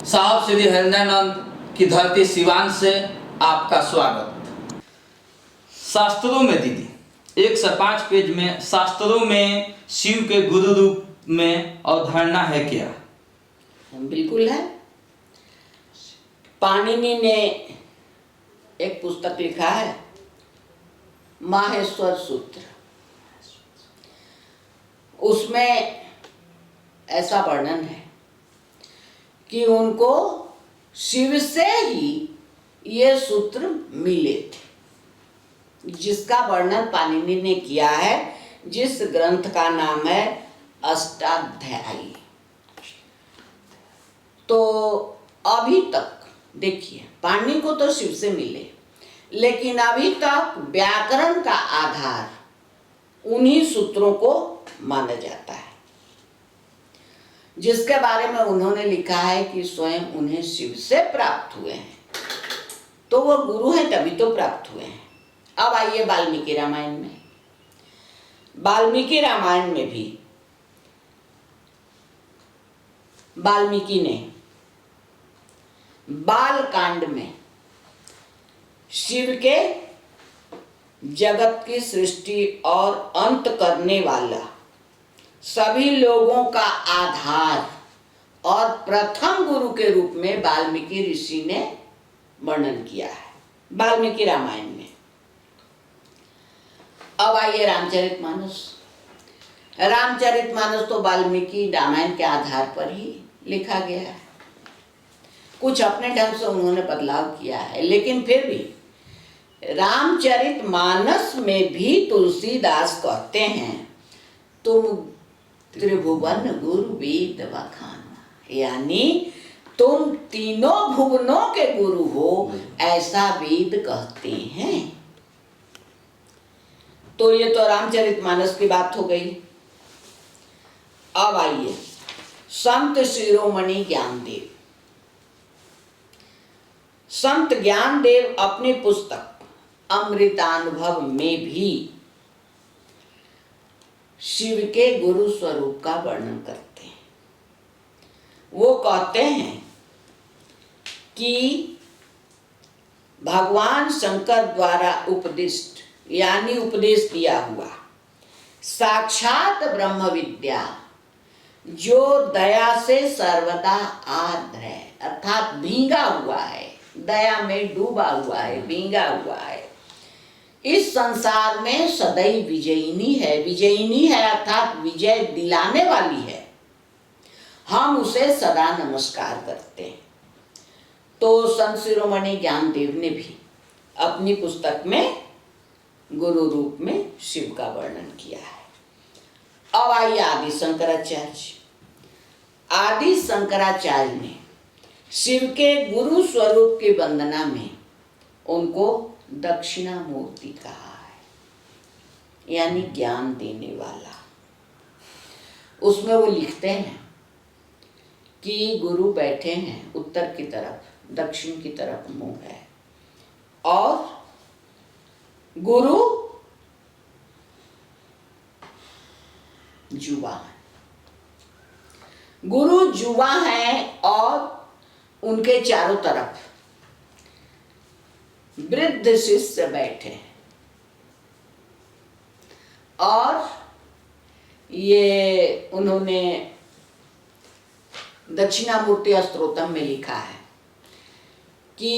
साहब श्री हरिंद्रानंद की धरती सिवान से आपका स्वागत। शास्त्रों में दीदी 105 पेज में शास्त्रों में शिव के गुरु रूप में अवधारणा है क्या? बिल्कुल है। पाणिनि ने एक पुस्तक लिखा है माहेश्वर सूत्र। उसमें ऐसा वर्णन है कि उनको शिव से ही ये सूत्र मिले थे, जिसका वर्णन पाणिनि ने किया है, जिस ग्रंथ का नाम है अष्टाध्यायी। तो अभी तक देखिए, पाणिनि को तो शिव से मिले, लेकिन अभी तक व्याकरण का आधार उन्हीं सूत्रों को माना जाता है, जिसके बारे में उन्होंने लिखा है कि स्वयं उन्हें शिव से प्राप्त हुए हैं। तो वो गुरु हैं तभी तो प्राप्त हुए हैं। अब आइए वाल्मीकि रामायण में। वाल्मीकि रामायण में भी वाल्मीकि ने बाल कांड में शिव के जगत की सृष्टि और अंत करने वाला, सभी लोगों का आधार और प्रथम गुरु के रूप में वाल्मीकि ऋषि ने वर्णन किया है वाल्मीकि रामायण में। अब आइए रामचरितमानस। रामचरितमानस तो वाल्मीकि रामायण के आधार पर ही लिखा गया है। कुछ अपने ढंग से उन्होंने बदलाव किया है, लेकिन फिर भी रामचरितमानस में भी तुलसीदास कहते हैं, तुम त्रिभुवन गुरु वेद बखाना, यानी तुम तीनों भुवनों के गुरु हो, ऐसा वेद कहते हैं। तो ये तो रामचरितमानस की बात हो गई। अब आइए संत शिरोमणि ज्ञानदेव। संत ज्ञानदेव अपनी पुस्तक अमृतानुभव में भी शिव के गुरु स्वरूप का वर्णन करते हैं। वो कहते हैं कि भगवान शंकर द्वारा उपदिष्ट, यानी उपदेश दिया हुआ साक्षात ब्रह्म विद्या, जो दया से सर्वदा आर्द्र है, अर्थात भींगा हुआ है, दया में डूबा हुआ है, भींगा हुआ है, इस संसार में सदैव विजयिनी है। विजयिनी है अर्थात विजय दिलाने वाली है। हम उसे सदा नमस्कार करते हैं। तो संत शिरोमणि ज्ञानदेव ने भी अपनी पुस्तक में गुरु रूप में शिव का वर्णन किया है। अब आइए आदि शंकराचार्य। आदि शंकराचार्य ने शिव के गुरु स्वरूप की वंदना में उनको दक्षिणामूर्ति कहा है, यानी ज्ञान देने वाला। उसमें वो लिखते हैं कि गुरु बैठे हैं उत्तर की तरफ, दक्षिण की तरफ मुंह है, और गुरु जुवा है। गुरु जुवा है और उनके चारों तरफ वृद्ध शिष्य बैठे हैं। और ये उन्होंने दक्षिणामूर्ति स्तोत्रम में लिखा है कि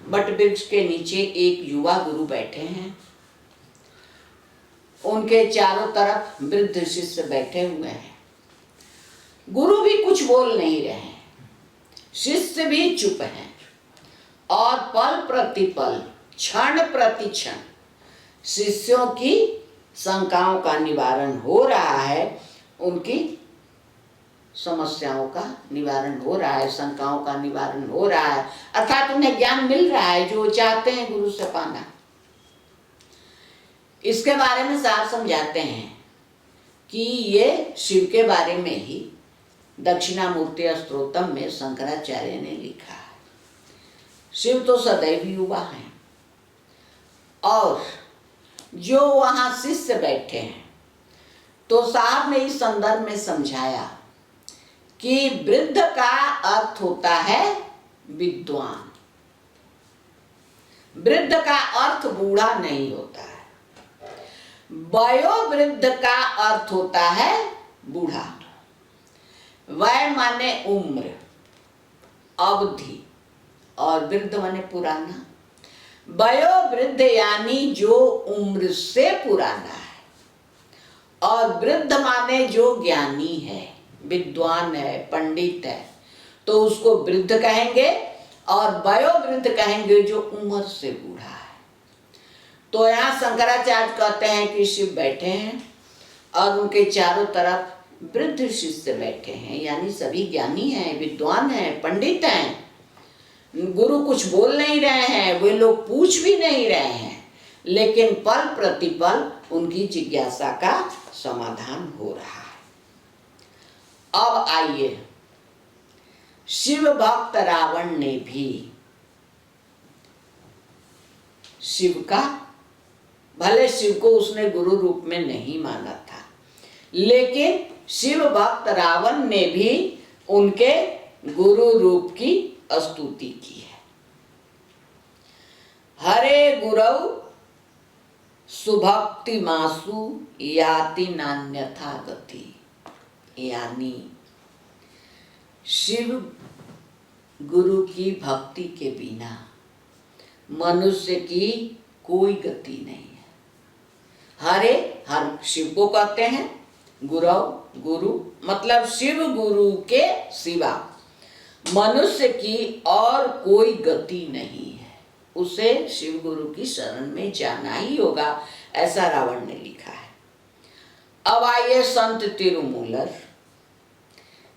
बट वृक्ष के नीचे एक युवा गुरु बैठे हैं, उनके चारों तरफ वृद्ध शिष्य बैठे हुए हैं। गुरु भी कुछ बोल नहीं रहे हैं, शिष्य भी चुप हैं, और पल प्रतिपल, क्षण प्रति क्षण शिष्यों की शंकाओं का निवारण हो रहा है, उनकी समस्याओं का निवारण हो रहा है, शंकाओं का निवारण हो रहा है, अर्थात उन्हें ज्ञान मिल रहा है जो चाहते हैं गुरु से पाना। इसके बारे में साफ समझाते हैं कि ये शिव के बारे में ही दक्षिणामूर्ति स्तोत्रम में शंकराचार्य ने लिखा है। शिव तो सदैव युवा हैं, और जो वहाँ शिष्य बैठे हैं, तो साहब ने इस संदर्भ में समझाया कि वृद्ध का अर्थ होता है विद्वान। वृद्ध का अर्थ बूढ़ा नहीं होता है। वयोवृद्ध का अर्थ होता है बूढ़ा। वय माने उम्र, अवधि, और वृद्ध माने पुराना। वयोवृद्ध यानी जो उम्र से पुराना है, और वृद्ध माने जो ज्ञानी है, विद्वान है, पंडित है, तो उसको वृद्ध कहेंगे। और वयोवृद्ध कहेंगे जो उम्र से बूढ़ा है। तो यहाँ शंकराचार्य कहते हैं कि शिव बैठे हैं और उनके चारों तरफ वृद्ध शिष्य बैठे हैं, यानी सभी ज्ञानी हैं, विद्वान हैं, पंडित हैं। गुरु कुछ बोल नहीं रहे हैं, वे लोग पूछ भी नहीं रहे हैं, लेकिन पल प्रतिपल उनकी जिज्ञासा का समाधान हो रहा है। अब आइए, शिव भक्त रावण ने भी शिव का, भले शिव को उसने गुरु रूप में नहीं माना था, लेकिन शिव भक्त रावण ने भी उनके गुरु रूप की स्तुति की है। हरे गुरौ सुभक्ति मासु याति नान्यथा गति, यानी शिव गुरु की भक्ति के बिना मनुष्य की कोई गति नहीं है। हरे, हर शिव को कहते हैं, गुरु, गुरु मतलब शिव गुरु के सिवा मनुष्य की और कोई गति नहीं है। उसे शिव गुरु की शरण में जाना ही होगा, ऐसा रावण ने लिखा है। अब आइए संत तिरुमूलर,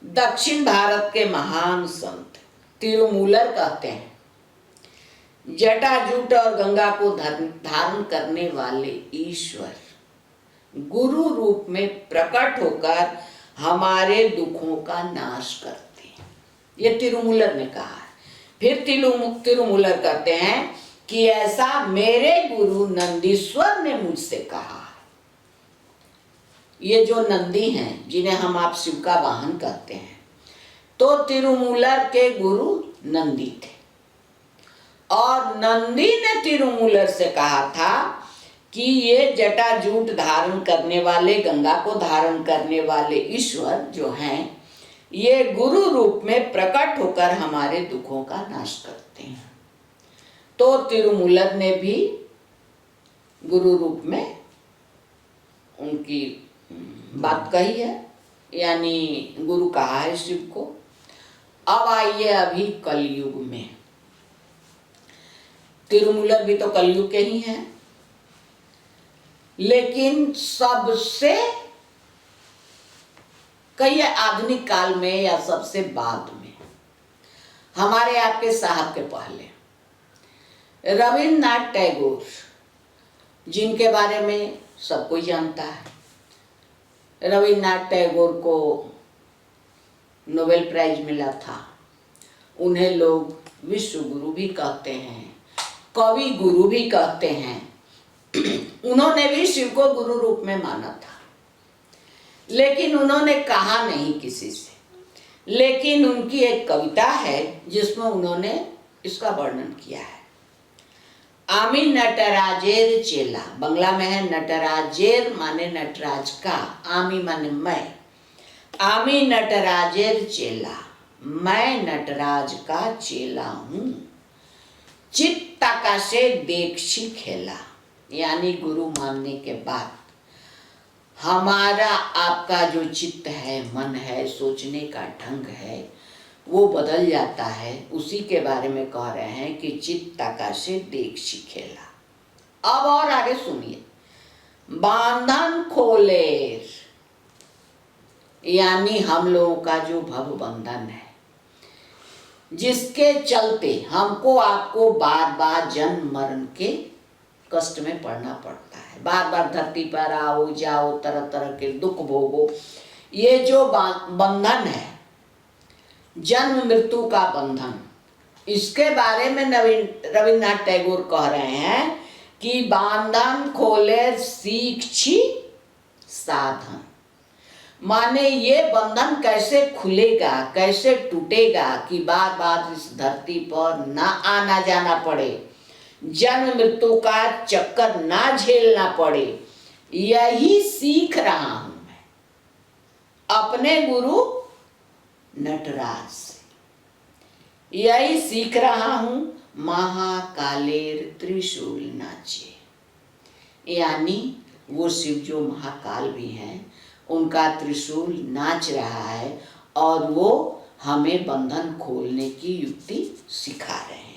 दक्षिण भारत के महान संत तिरुमूलर कहते हैं, जटाजूट और गंगा को धारण करने वाले ईश्वर गुरु रूप में प्रकट होकर हमारे दुखों का नाश करते हैं, ये तिरुमूलर ने कहा है। फिर तिरुमूलर कहते हैं कि ऐसा मेरे गुरु नंदीश्वर ने मुझसे कहा। ये जो नंदी हैं, जिन्हें हम आप शिव का वाहन कहते हैं, तो तिरुमूलर के गुरु नंदी थे, और नंदी ने तिरुमूलर से कहा था कि ये जटाजूट धारण करने वाले, गंगा को धारण करने वाले ईश्वर जो हैं, ये गुरु रूप में प्रकट होकर हमारे दुखों का नाश करते हैं। तो तिरुमूलर ने भी गुरु रूप में उनकी बात कही है, यानी गुरु कहा है शिव को। अब आइए अभी कलयुग में, तिरुमूलर भी तो कलयुग के ही हैं, लेकिन सबसे कई आधुनिक काल में या सबसे बाद में, हमारे आपके साहब के पहले रविन्द्रनाथ टैगोर, जिनके बारे में सब कोई जानता है। रविन्द्रनाथ टैगोर को नोबेल प्राइज मिला था। उन्हें लोग विश्व गुरु भी कहते हैं, कवि गुरु भी कहते हैं। उन्होंने भी शिव को गुरु रूप में माना था, लेकिन उन्होंने कहा नहीं किसी से। लेकिन उनकी एक कविता है जिसमें उन्होंने इसका वर्णन किया है। आमी नटराजेर चेला, बंगला में है नटराजेर माने नटराज का, आमी माने मैं। आमी नटराजेर चेला, मैं नटराज का चेला हूँ। चित्त आकाशे देखी खेला, यानी गुरु मानने के बाद हमारा आपका जो चित्त है, मन है, सोचने का ढंग है, वो बदल जाता है। उसी के बारे में कह रहे हैं कि चित्त आकाशे देखी खेला। अब और आगे सुनिए, बांधन खोलेर, यानी हम लोगों का जो भव बंधन है, जिसके चलते हमको आपको बार बार जन्म मरण के कष्ट में पड़ना पड़ता है। बार बार धरती पर आओ जाओ, तरह तरह के दुख भोगो। ये जो बंधन है, जन्म मृत्यु का बंधन, इसके बारे में रविन्द्रनाथ टैगोर कह रहे हैं कि बांधन खोले सीख छी साधन। माने ये बंधन कैसे खुलेगा, कैसे टूटेगा कि बार बार इस धरती पर ना आना जाना पड़े, जन्म मृत्यु का चक्कर ना झेलना पड़े, यही सीख रहा हूं मैं अपने गुरु नटराज से। यही सीख रहा हूं महाकालेर त्रिशूल नाचे, यानी वो शिव जो महाकाल भी हैं उनका त्रिशूल नाच रहा है और वो हमें बंधन खोलने की युक्ति सिखा रहे हैं।